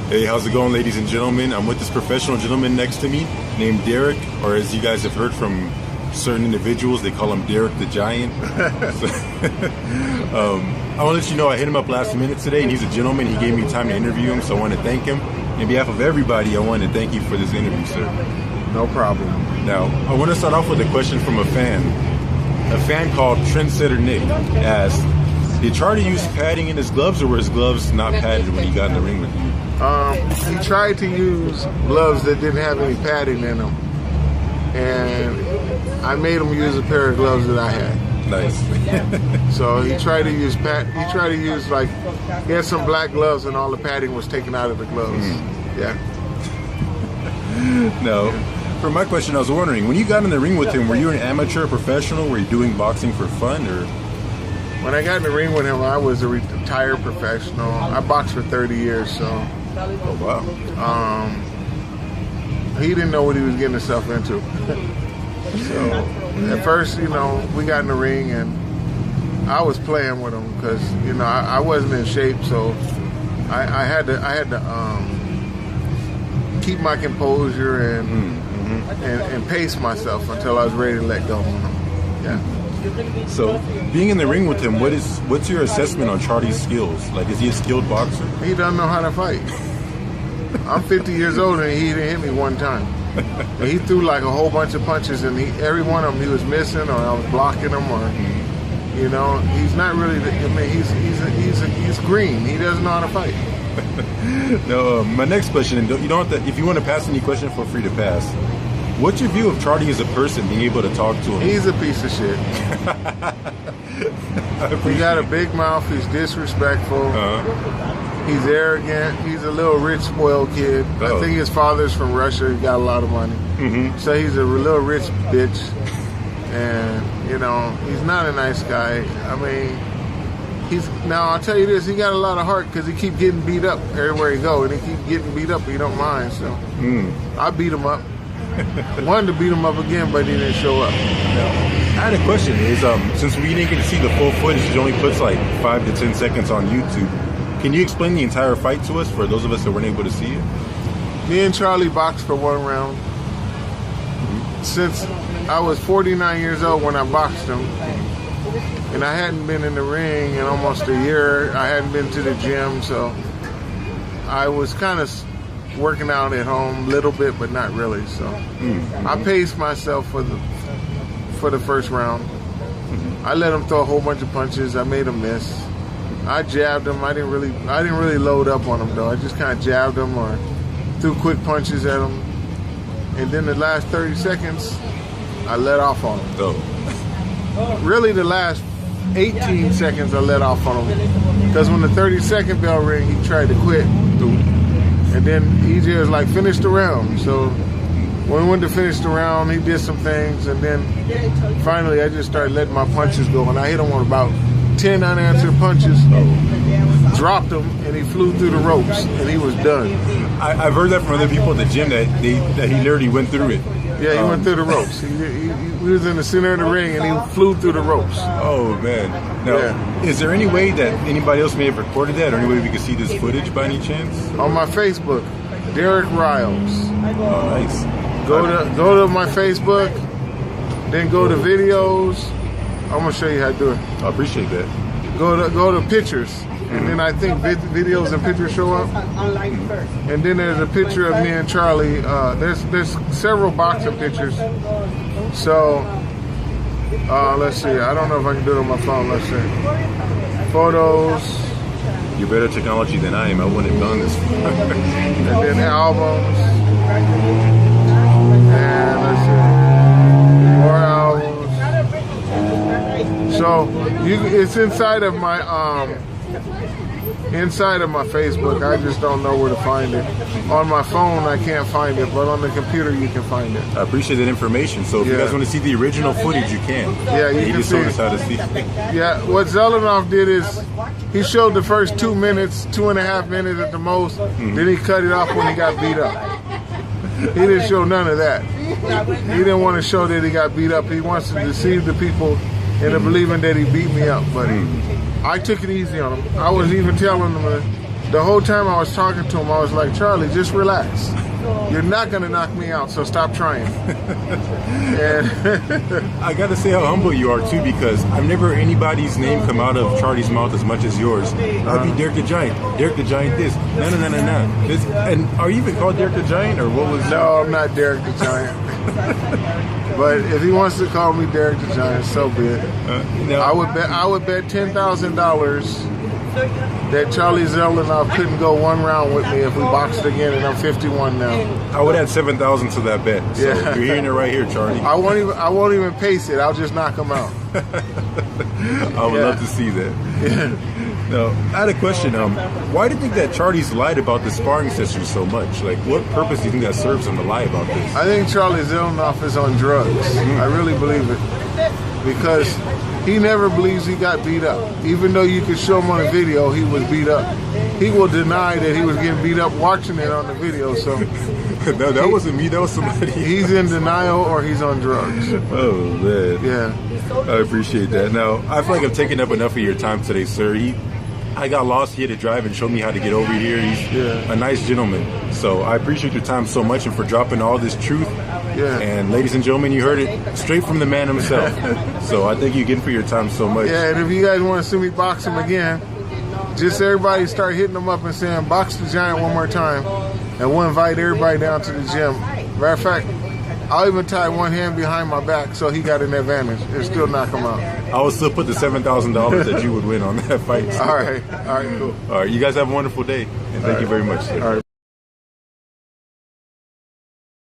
Hey, how's it going, ladies and gentlemen? I'm with this professional gentleman next to me named Derek, or as you guys have heard from certain individuals, they call him Derek the Giant. So, I want to let you know I hit him up last minute today, and he's a gentleman. He gave me time to interview him, so I want to thank him. On behalf of everybody, I want to thank you for this interview, sir. No problem. Now, I want to start off with a question from a fan. A fan called Trendsetter Nick asked, did Charlie use padding in his gloves, or were his gloves not padded when he got in the ring with you? He tried to use gloves that didn't have any padding in them, and I made him use a pair of gloves that I had. Nice. So he tried to use like, he had some black gloves and all the padding was taken out of the gloves. Yeah. No. For my question, I was wondering, when you got in the ring with him, were you an amateur or professional? Were you doing boxing for fun, or? When I got in the ring with him, I was a retired professional. I boxed for 30 years, so. Oh, wow. He didn't know what he was getting himself into. So at first, we got in the ring and I was playing with him because, I wasn't in shape, so I had to keep my composure and pace myself until I was ready to let go on him. Yeah. So, being in the ring with him, what's your assessment on Charlie's skills? Like, is he a skilled boxer? He doesn't know how to fight. I'm 50 years old and he didn't hit me one time. And he threw like a whole bunch of punches, and every one of them he was missing, or I was blocking him, or he's not really. He's green. He doesn't know how to fight. No, my next question, and you don't have to. If you want to pass any question, feel free to pass. What's your view of Charlie as a person, being able to talk to him? He's a piece of shit. He got a big mouth. He's disrespectful. He's arrogant. He's a little rich, spoiled kid. I think his father's from Russia. He got a lot of money. So he's a little rich bitch. And, he's not a nice guy. I mean, now I'll tell you this, he got a lot of heart because he keep getting beat up everywhere he go. And he keep getting beat up, he don't mind. So I beat him up. Wanted to beat him up again, but he didn't show up. I had a question. Since we didn't get to see the full footage, it only puts like 5 to 10 seconds on YouTube. Can you explain the entire fight to us for those of us that weren't able to see it? Me and Charlie boxed for one round. Since I was 49 years old when I boxed him, and I hadn't been in the ring in almost a year. I hadn't been to the gym, so I was kind of working out at home a little bit, but not really. So I paced myself for the first round. I let him throw a whole bunch of punches. I made him miss. I jabbed him. I didn't really load up on him though. I just kind of jabbed him or threw quick punches at him. And then the last 30 seconds, I let off on him. Really, the last 18 seconds I let off on him, because when the 30-second bell rang, he tried to quit. And then he just finished the round. So when we went to finish the round, he did some things, and then finally I just started letting my punches go, and I hit him with about 10 unanswered punches, dropped him, and he flew through the ropes, and he was done. I've heard that from other people at the gym that he literally went through it. Yeah, he went through the ropes. He was in the center of the ring, and he flew through the ropes. Oh, man. Now, is there any way that anybody else may have recorded that, or any way we could see this footage by any chance? On my Facebook, Derek Riles. Oh, nice. Go to my Facebook, then go to videos. I'm gonna show you how to do it. I appreciate that. Go to pictures, and then I think videos and pictures show up. And then there's a picture of me and Charlie. There's several boxing pictures. So let's see. I don't know if I can do it on my phone. Let's see. Photos. You're better technology than I am. I wouldn't have done this. And then albums. And let's see. More albums. So it's inside of my Facebook. I just don't know where to find it. On my phone, I can't find it, but on the computer, you can find it. I appreciate that information. So if you guys want to see the original footage, you can. Yeah, you can just see showed us how to see. Yeah, what Zelenoff did is he showed the first 2 minutes, 2.5 minutes at the most. Then he cut it off when he got beat up. He didn't show none of that. He didn't want to show that he got beat up. He wants to deceive the people into believing that he beat me up. But I took it easy on him. I was even telling him the whole time I was talking to him, I was like, Charlie, just relax. You're not going to knock me out, so stop trying. And I got to say how humble you are, too, because I've never heard anybody's name come out of Charlie's mouth as much as yours. I'd be Derek the Giant. Derek the Giant this. No. This, and are you even called Derek the Giant, or what was No, I'm not Derek the Giant. But if he wants to call me Derek the Giant, so be it. No. I would bet $10,000 that Charlie Zelenoff couldn't go one round with me if we boxed again, and I'm 51 now. I would add 7,000 to that bet. So Yeah. you're hearing it right here, Charlie. I won't even pace it. I'll just knock him out. I would love to see that. Yeah. No, I had a question. Why do you think that Charlie's lied about the sparring sessions so much? Like, what purpose do you think that serves him to lie about this? I think Charlie Zelenoff is on drugs. I really believe it. Because he never believes he got beat up. Even though you could show him on a video, he was beat up. He will deny that he was getting beat up watching it on the video. So No, that wasn't me. That was somebody. he's in denial or he's on drugs. Oh, man. Yeah. I appreciate that. Now, I feel like I've taken up enough of your time today, sir. I got lost. He had to drive and show me how to get over here. He's a nice gentleman. So I appreciate your time so much and for dropping all this truth. Yeah. And ladies and gentlemen, you heard it straight from the man himself. So I thank you again for your time so much. Yeah, and if you guys want to see me box him again, just everybody start hitting him up and saying, box the Giant one more time. And we'll invite everybody down to the gym. Matter of fact, I'll even tie one hand behind my back so he got an advantage and still knock him out. I will still put the $7,000 that you would win on that fight. All right, cool. All right, you guys have a wonderful day. And thank you very much, sir. All right.